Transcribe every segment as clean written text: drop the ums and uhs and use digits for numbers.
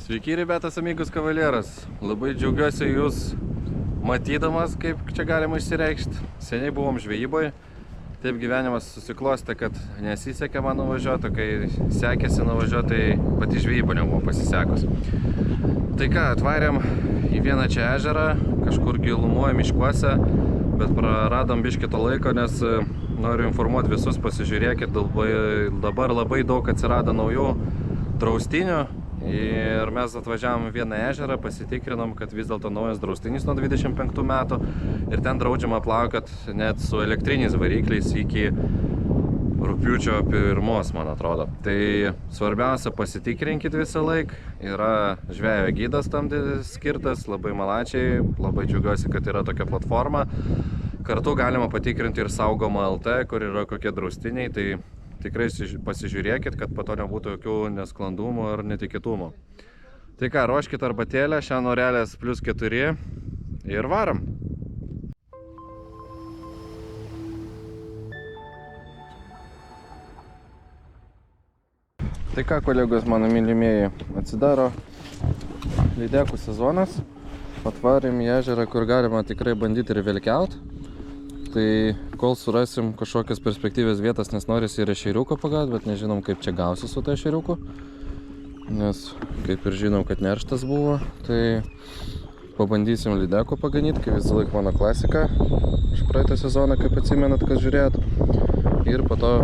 Sveiki, ribetas, amigos kavalieras. Labai džiaugiuosi jūs matydamas, kaip čia galima išsireikšti. Seniai buvom žvejyboje. Taip gyvenimas susiklostė, kad nesisekė man nuvažiuoti, kai sekėsi nuvažiuoti, tai pati žvejyba nebuvo pasisekus. Tai ką, atvarėm į vieną čia ežerą, kažkur gilumoje miškuose, bet praradom biškį to laiko, nes noriu informuoti visus, pasižiūrėkit, dabar labai daug atsirado naujų draustinių. Ir mes atvažiavom vieną ežerą, pasitikrinom, kad vis dėlto naujas draustinys nuo 25 metų ir ten draudžiama plaukioti net su elektriniais varikliais iki rugpjūčio 1, man atrodo. Tai svarbiausia, pasitikrinkit visą laiką. Yra žvejo gidas tam skirtas, labai malačiai, labai džiaugiuosi, kad yra tokia platforma. Kartu galima patikrinti ir saugoma LT, kur yra kokie draustiniai. Tai tikrai pasižiūrėkit, kad po to nebūtų jokių nesklandumų ar netikėtumų. Tai ką, ruoškit arbatėlę, šiandien orelės +4 ir varam. Tai ką, kolegos mano mylimieji, atsidaro lydekų sezonas. Atvarėm į ežerą, kur galima tikrai bandyti ir velkiaut. Tai kol surasim kažkokias perspektyvės vietas, nes norisi ir ešeriuko pagauti, bet nežinom, kaip čia gausi su to ešeriuku. Nes kaip ir žinom, kad nerštas buvo, tai pabandysim lydeko paganyti, kaip visą laiką mano klasika iš praeitą sezoną, kaip atsimenat, kas žiūrėjot. Ir po to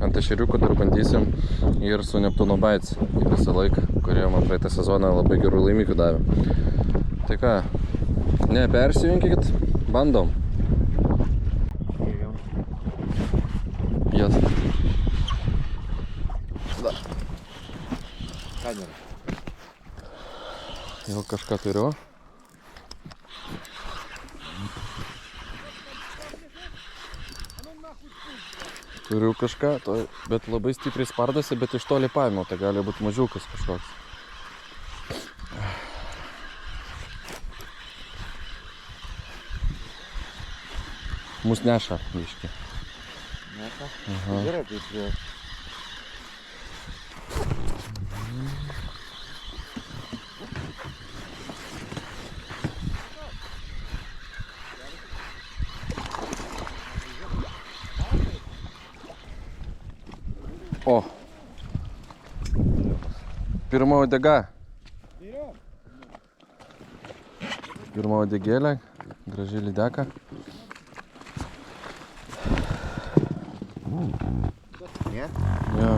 ant ešeriuko dar bandysim ir su Neptūno Baits visą laiką, kurie man praeitą sezoną labai gerų laimikių davė. Tai ką, nepersijunkit, bandom. Yes. Da. Kamera. Jau kažką turiu. Turiu kažką, bet labai stipriai spardasi, bet iš toli paėmiau, tai gali būti mažiukas kažkoks. Mus neša biškį. Aha. Gerai, kaip jau. O. Pirma uodega. Pirma uodegėlė, graži lydeka. Jo,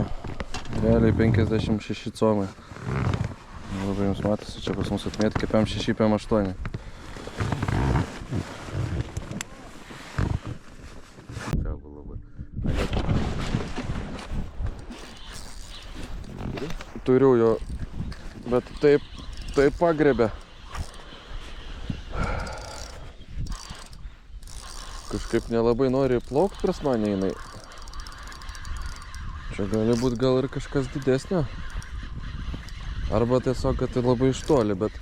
realiai 56 comai. Labai jums matosi, čia pas mus atmėti kaip M6, M8. Turiu jo, bet taip pagrebė. Kažkaip nelabai nori plaukti pras mane jinai. Čia gali būti gal ir kažkas didesnio. Arba tiesiog, kad tai labai iš toli, bet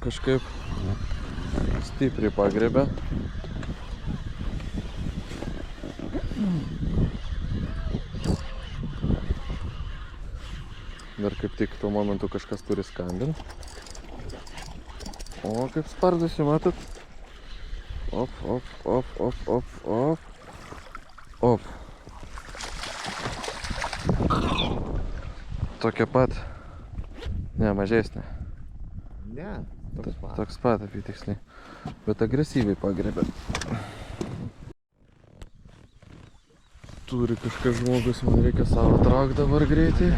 kažkaip stipriai pagrebė. Dar kaip tik tuo momentu kažkas turi skambinti. O, kaip spardasi, matot? Op, op, op, op, op, op. Op. Tokia pat. Ne, mažesnė. Ne, toks pat apytiksliai. Bet agresyviai pagrebė. Turi kažkas žmogus, man reikia savo traukti dabar greitai.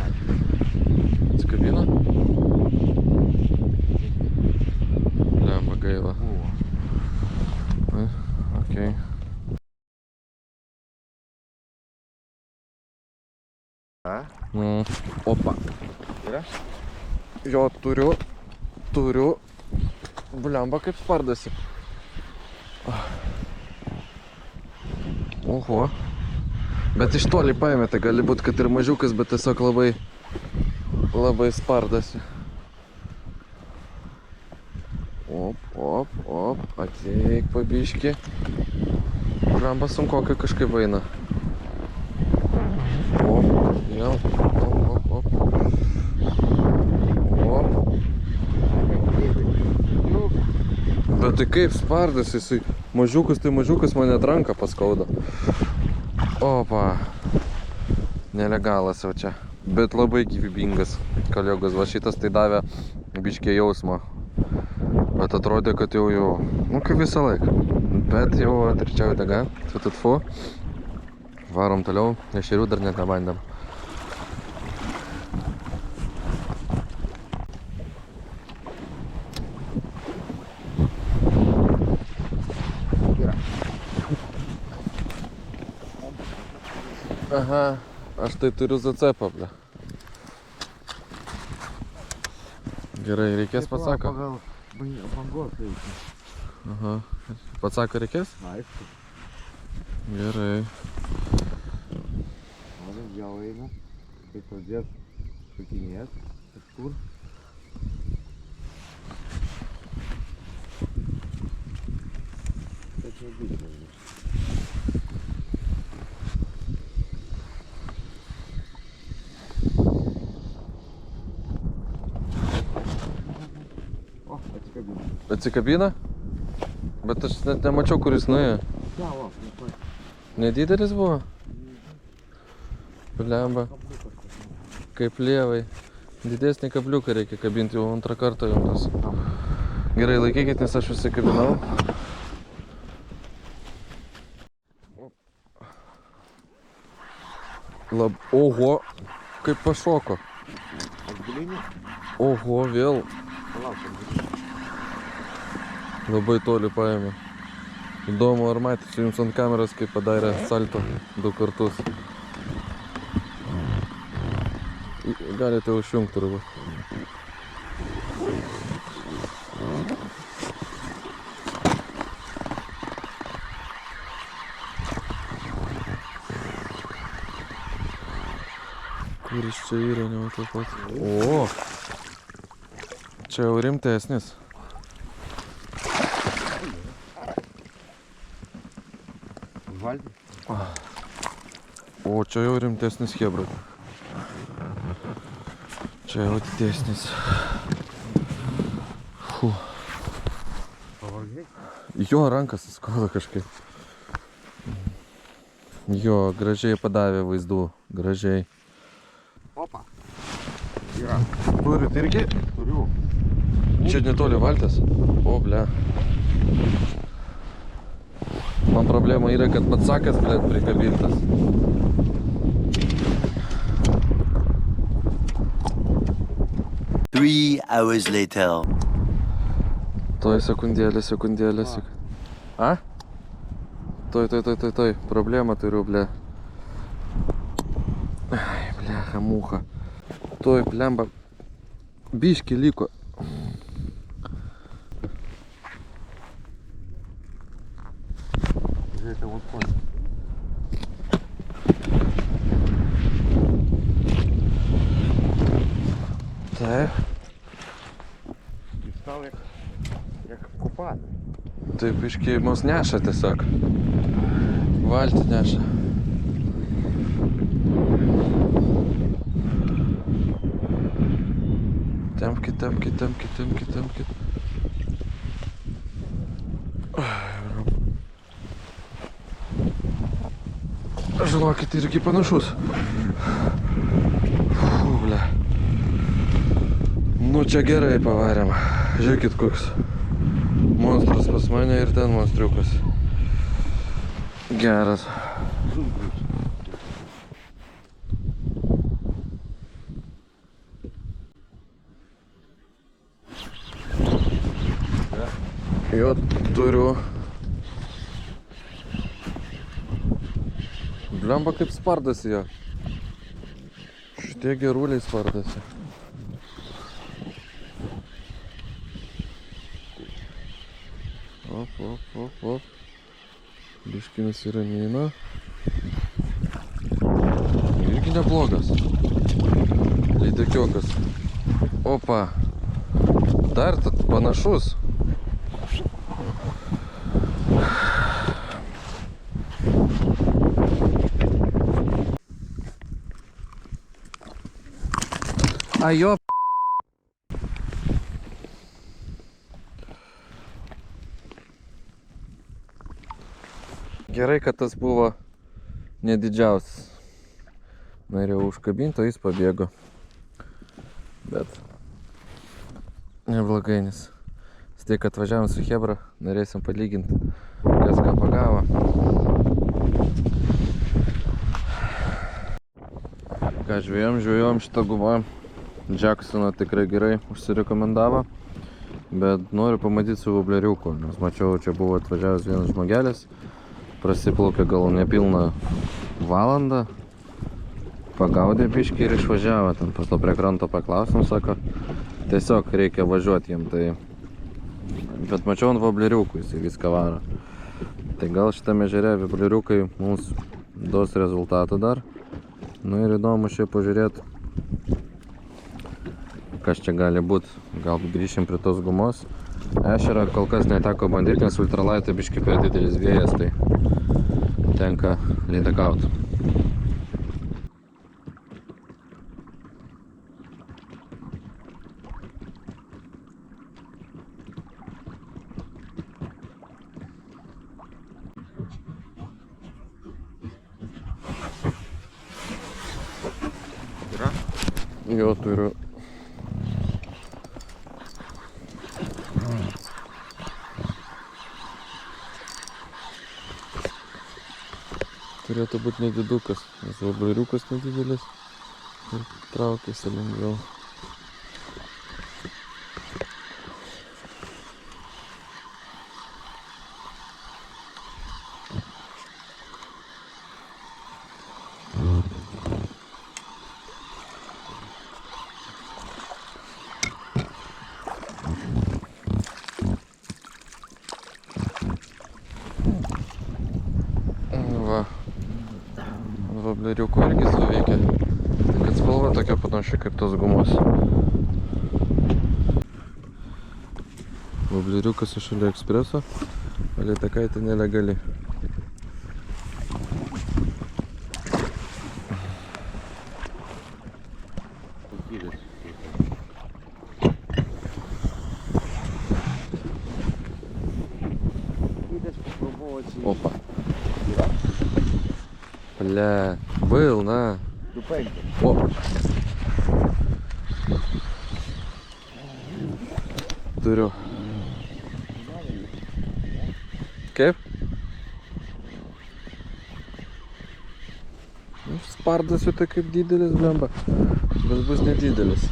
Atsikabina. Lemba gaila. Okei. Opa. Yra? Jo, turiu. Blemba kaip spardasi. Oho. Bet iš toli paėmė, tai gali būt, kad ir mažiukas, bet tiesiog labai spardasi. Op, ateik pabiškį. Blemba sunkokai kažkaip eina. Op, jau. Op. Bet tai kaip spardas, jisai mažiukas, tai mažiukas mane ranką paskauda. Opa. Nelegalas jau čia. Bet labai gyvybingas kolegos. Va šitas tai davė biškį jausmą. Bet atrodė, kad jau, nu kaip visą laiką. Bet jau trečioji daga, tututfu. Varom toliau, ešerių dar net nebandėm. Aha, aš tai turiu zacepą, ble. Gerai, reikės patsako? Pagal bangos reikia. Aha, patsako reikės? Aišku. Gerai. Matom, jau eina. Kai pradės šukinės kažkur. Tai čia būtų. Atsikabina? Bet aš net nemačiau, kur jis nuėjo. Ja, va, Nedidelis buvo? Blemba. Kaip lievai. Didesnį kabliuką reikia kabinti, jau antrą kartą jau tas. Gerai, laikykit, nes aš užsikabinau. Oho, kaip pašoko. Atgulinį? Oho, vėl. Palaukim. Labai toli paėmė. Įdomu, ar matysiu jums ant kameros, kaip padarė salto 2 kartus. Galite užjungti turbūt. Kur iš čia yra, nematau pat. O! Čia jau rimtesnis. Valdy. O, čia jau rimtesnis hebra. Čia jau didesnis. Fu. Pavargai? Jo rankas skauda kažkaip. Jo, gražiai padavė vaizdų. Gražiai. Opa. Yra. Turit irgi? Turiu. Čia netoli valties? O, ble. Man problema yra, kad pats sakas, ble, prikabintas. Three hours later. Toj sekundėlė. A? Toj. Problemą turiu, ble. Ai, blecha, mucha. Toj, blemba. Biški liko. Это вот понял. Так. І став як купати. Tai biški mus neša tiesiog. Valtį neša. Tempkit. Žinokit, irgi panašus. Fу, ble. Nu čia gerai pavarėm. Žiūrėkit, koks monstras pas mane ir ten monstriukas. Geras. Jo turiu. Blemba kaip spardasi jo. Šitie geruliai spardasi. Op. Biškį nusiramina. Irgi neblogas. Lydekiokas. Opa. Dar panašus. A jo. Gerai, kad tas buvo nedidžiausias. Norėjau užkabinti, o jis pabėgo. Bet neblogai, nes vis tiek atvažiavom su chebra, norėsim palyginti, kas ką pagavo. Ką žvėjom šitą gumą. Jacksoną tikrai gerai užsirekomendavo. Bet noriu pamatyti su vobleriuku, nes mačiau, čia buvo atvažiavęs vienas žmogelis. Prasiplaukė gal nepilną valandą. Pagaudė biškį ir išvažiavo. Ten po to prie kranto paklausim, sako, tiesiog reikia važiuoti jiem. Tai... Bet mačiau ant vobleriukų, jis viską varo. Tai gal šitame ežere vobleriukai mums duos rezultatą dar. Nu ir įdomu šiaip pažiūrėti, kas čia gali būti. Galbūt grįšim prie tos gumos. Ešerą kol kas neteko bandyti, nes ultralaitai biškį per didelis vėjas, tai tenka lydekauti. Jo, turiu. Turėtų būti nedidukas, nes vobleriukas nedidelis ir traukiasi lengviau. Va, vobleriuko irgi suveikia, tik kad spalva tokia panaši kaip tos gumos. Vobleriukas iš AliExpreso, o lydekaitė nelegali. Опа. Бля, был, на. О. Turiu. Kaip? Spardasiu tai kaip didelis, blemba. Bet bus nedidelis.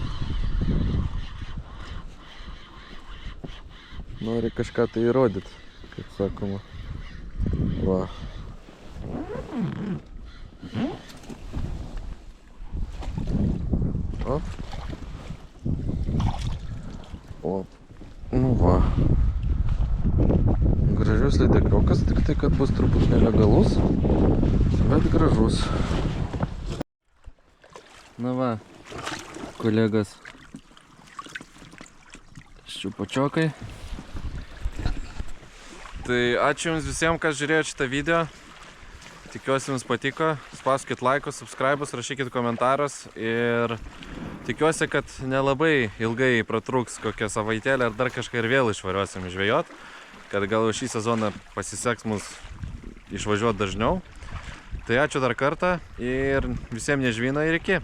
Nori kažką tai įrodyti, kaip sakoma. Va. Op. Op. Nu va. Gražius lydekiokas, tik tai, kad bus truputį nelegalus, bet gražus. Na va, kolegas, ščiupačiokai. Tai ačiū Jums visiems, kas žiūrėjo šitą video. Tikiuosi Jums patiko. Spauskit laikus, subscribus, rašykit komentarus ir tikiuosi, kad nelabai ilgai pratrūks kokią savaitėlę ar dar kažką ir vėl išvažiuosim žvejot, kad gal šį sezoną pasiseks mus išvažiuoti dažniau. Tai ačiū dar kartą ir visiems nežvyno ir iki.